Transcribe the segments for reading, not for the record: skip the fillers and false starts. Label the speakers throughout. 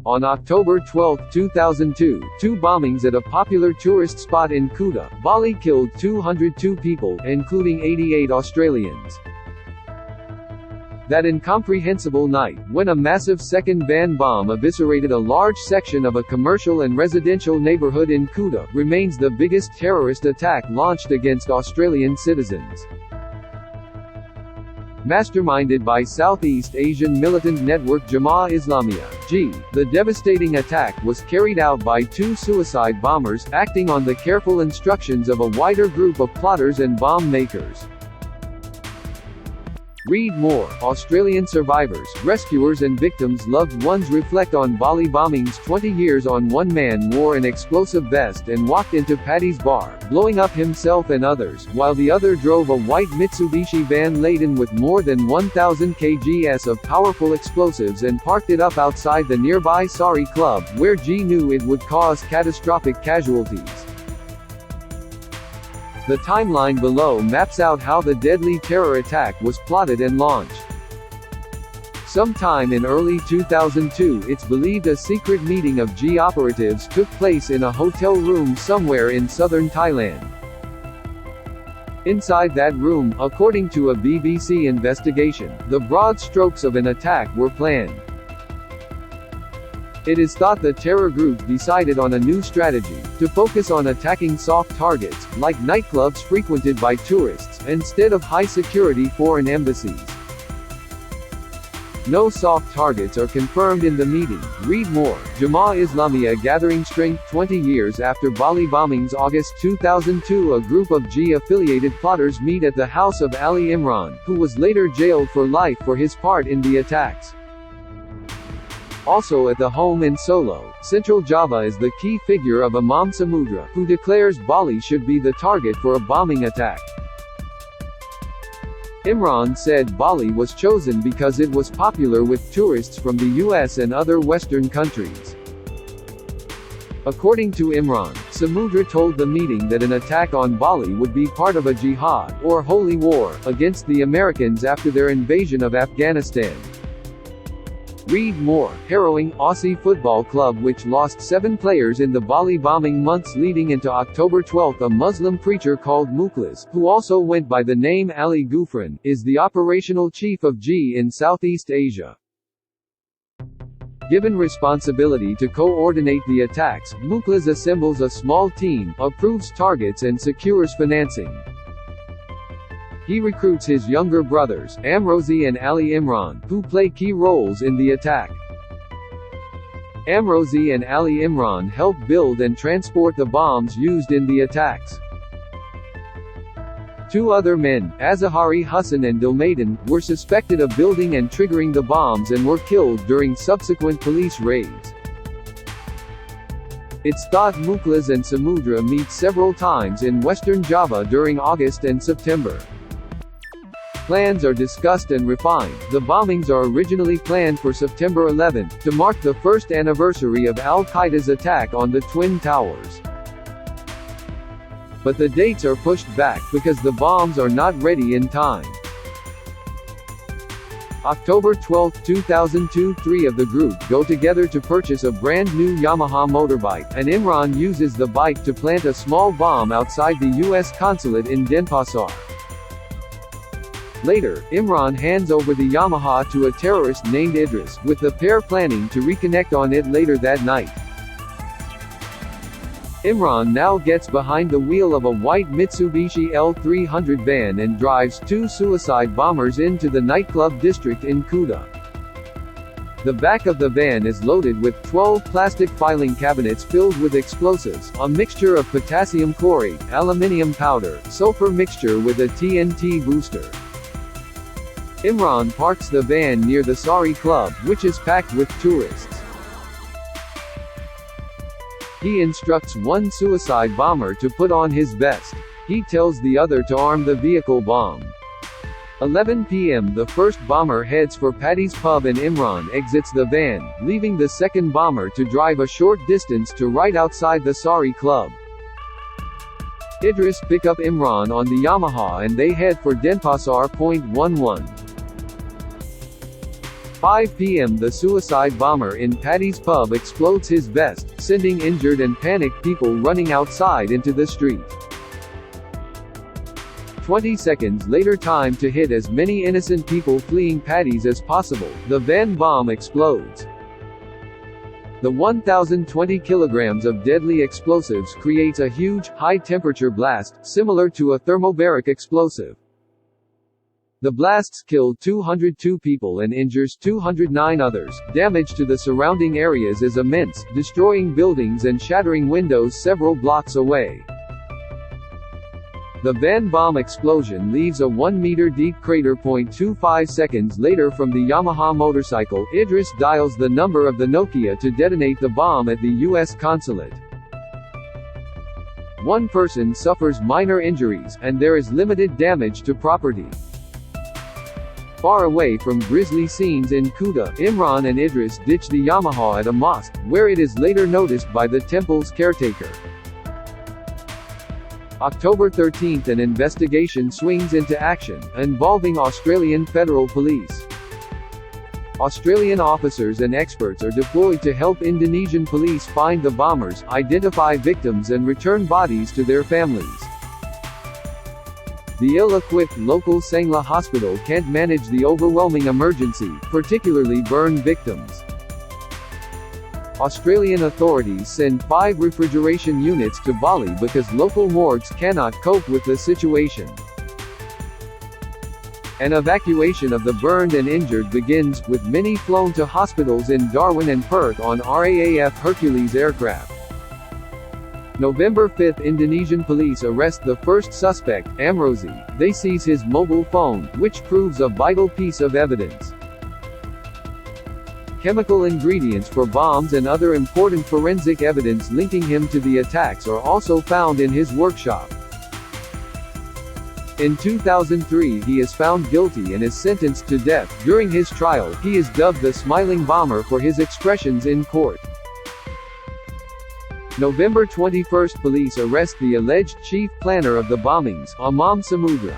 Speaker 1: On October 12, 2002, two bombings at a popular tourist spot in Kuta, Bali killed 202 people, including 88 Australians. That incomprehensible night, when a massive second van bomb eviscerated a large section of a commercial and residential neighbourhood in Kuta, remains the biggest terrorist attack launched against Australian citizens. Masterminded by Southeast Asian militant network Jemaah Islamiyah, the devastating attack was carried out by two suicide bombers, acting on the careful instructions of a wider group of plotters and bomb makers. Read more. Australian survivors, rescuers and victims' loved ones reflect on Bali bombings 20 years on. One man wore an explosive vest and walked into Paddy's bar, blowing up himself and others, while the other drove a white Mitsubishi van laden with more than 1,000 kgs of powerful explosives and parked it up outside the nearby Sari Club, where G knew it would cause catastrophic casualties. The timeline below maps out how the deadly terror attack was plotted and launched. Sometime in early 2002, it's believed a secret meeting of G operatives took place in a hotel room somewhere in southern Thailand. Inside that room, according to a BBC investigation, the broad strokes of an attack were planned. It is thought the terror group decided on a new strategy, to focus on attacking soft targets, like nightclubs frequented by tourists, instead of high-security foreign embassies. No soft targets are confirmed in the meeting. Read more. Jemaah Islamiyah gathering strength 20 years after Bali bombings. August 2002, a group of G-affiliated plotters meet at the house of Ali Imran, who was later jailed for life for his part in the attacks. Also at the home in Solo, Central Java is the key figure of Imam Samudra, who declares Bali should be the target for a bombing attack. Imran said Bali was chosen because it was popular with tourists from the US and other Western countries. According to Imran, Samudra told the meeting that an attack on Bali would be part of a jihad, or holy war, against the Americans after their invasion of Afghanistan. Read more. Harrowing. Aussie football club which lost 7 players in the Bali bombing months leading into October 12. A Muslim preacher called Mukhlis, who also went by the name Ali Gufran, is the operational chief of G in Southeast Asia. Given responsibility to coordinate the attacks, Mukhlis assembles a small team, approves targets and secures financing. He recruits his younger brothers, Amrozi and Ali Imran, who play key roles in the attack. Amrozi and Ali Imran help build and transport the bombs used in the attacks. 2 other men, Azahari Hassan and Dilmadan, were suspected of building and triggering the bombs and were killed during subsequent police raids. It's thought Mukhlis and Samudra meet several times in Western Java during August and September. Plans are discussed and refined. The bombings are originally planned for September 11, to mark the first anniversary of Al-Qaeda's attack on the Twin Towers. But the dates are pushed back, because the bombs are not ready in time. October 12, 2002, 3 of the group go together to purchase a brand new Yamaha motorbike, and Imran uses the bike to plant a small bomb outside the U.S. consulate in Denpasar. Later, Imran hands over the Yamaha to a terrorist named Idris, with the pair planning to reconnect on it later that night. Imran now gets behind the wheel of a white Mitsubishi L300 van and drives 2 suicide bombers into the nightclub district in Kuta. The back of the van is loaded with 12 plastic filing cabinets filled with explosives, a mixture of potassium chlorate, aluminium powder, sulfur mixture with a TNT booster. Imran parks the van near the Sari Club, which is packed with tourists. He instructs one suicide bomber to put on his vest. He tells the other to arm the vehicle bomb. 11 p.m. The first bomber heads for Paddy's pub and Imran exits the van, leaving the second bomber to drive a short distance to right outside the Sari Club. Idris pick up Imran on the Yamaha and they head for Denpasar. 11. 5 p.m. the suicide bomber in Paddy's pub explodes his vest, sending injured and panicked people running outside into the street. 20 seconds later, time to hit as many innocent people fleeing Paddy's as possible, the van bomb explodes. The 1,020 kilograms of deadly explosives creates a huge, high-temperature blast, similar to a thermobaric explosive. The blasts killed 202 people and injures 209 others. Damage to the surrounding areas is immense, destroying buildings and shattering windows several blocks away. The van bomb explosion leaves a 1-meter deep crater. 0.25 seconds later, from the Yamaha motorcycle, Idris dials the number of the Nokia to detonate the bomb at the U.S. consulate. One person suffers minor injuries, and there is limited damage to property. Far away from grisly scenes in Kuta, Imran and Idris ditch the Yamaha at a mosque, where it is later noticed by the temple's caretaker. October 13, an investigation swings into action, involving Australian Federal Police. Australian officers and experts are deployed to help Indonesian police find the bombers, identify victims and return bodies to their families. The ill-equipped local Sangla hospital can't manage the overwhelming emergency, particularly burn victims. Australian authorities send 5 refrigeration units to Bali because local morgues cannot cope with the situation. An evacuation of the burned and injured begins, with many flown to hospitals in Darwin and Perth on RAAF Hercules aircraft. November 5, Indonesian police arrest the first suspect, Amrozi. They seize his mobile phone, which proves a vital piece of evidence. Chemical ingredients for bombs and other important forensic evidence linking him to the attacks are also found in his workshop. In 2003, he is found guilty and is sentenced to death. During his trial, he is dubbed the Smiling Bomber for his expressions in court. November 21, police arrest the alleged chief planner of the bombings, Imam Samudra.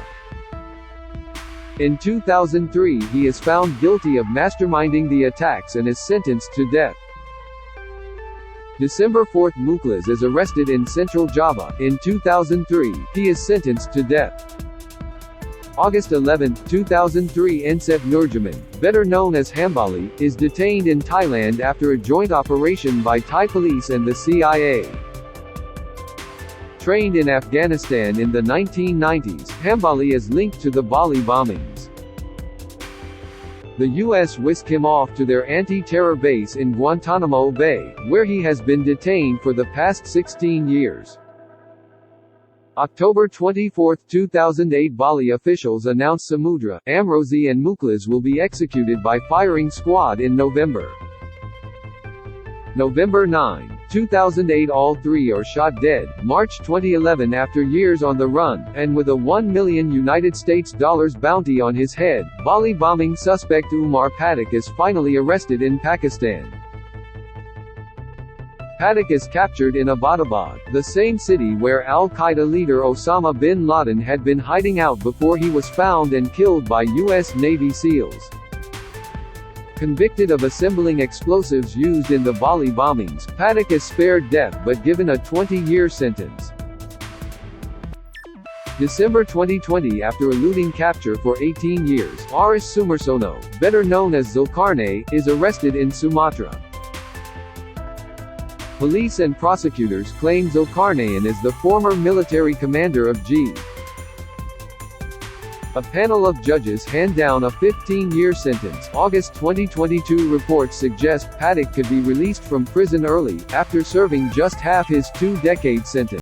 Speaker 1: In 2003, he is found guilty of masterminding the attacks and is sentenced to death. December 4, Muklas is arrested in Central Java. In 2003, he is sentenced to death. August 11, 2003, Ensep Nurjaman, better known as Hambali, is detained in Thailand after a joint operation by Thai police and the CIA. Trained in Afghanistan in the 1990s, Hambali is linked to the Bali bombings. The U.S. whisked him off to their anti-terror base in Guantanamo Bay, where he has been detained for the past 16 years. October 24, 2008, Bali officials announced Samudra, Amrozi and Muklas will be executed by firing squad in November. November 9, 2008, all 3 are shot dead. March 2011, after years on the run, and with a $1 million US bounty on his head, Bali bombing suspect Umar Pathak is finally arrested in Pakistan. Pathak is captured in Abbottabad, the same city where al-Qaeda leader Osama bin Laden had been hiding out before he was found and killed by U.S. Navy SEALs. Convicted of assembling explosives used in the Bali bombings, Pathak is spared death but given a 20-year sentence. December 2020, after eluding capture for 18 years, Aris Sumarsono, better known as Zulkarnain, is arrested in Sumatra. Police and prosecutors claim Zulkarnain is the former military commander of G. A panel of judges hand down a 15-year sentence. August 2022 reports suggest Pathak could be released from prison early, after serving just half his 2-decade sentence.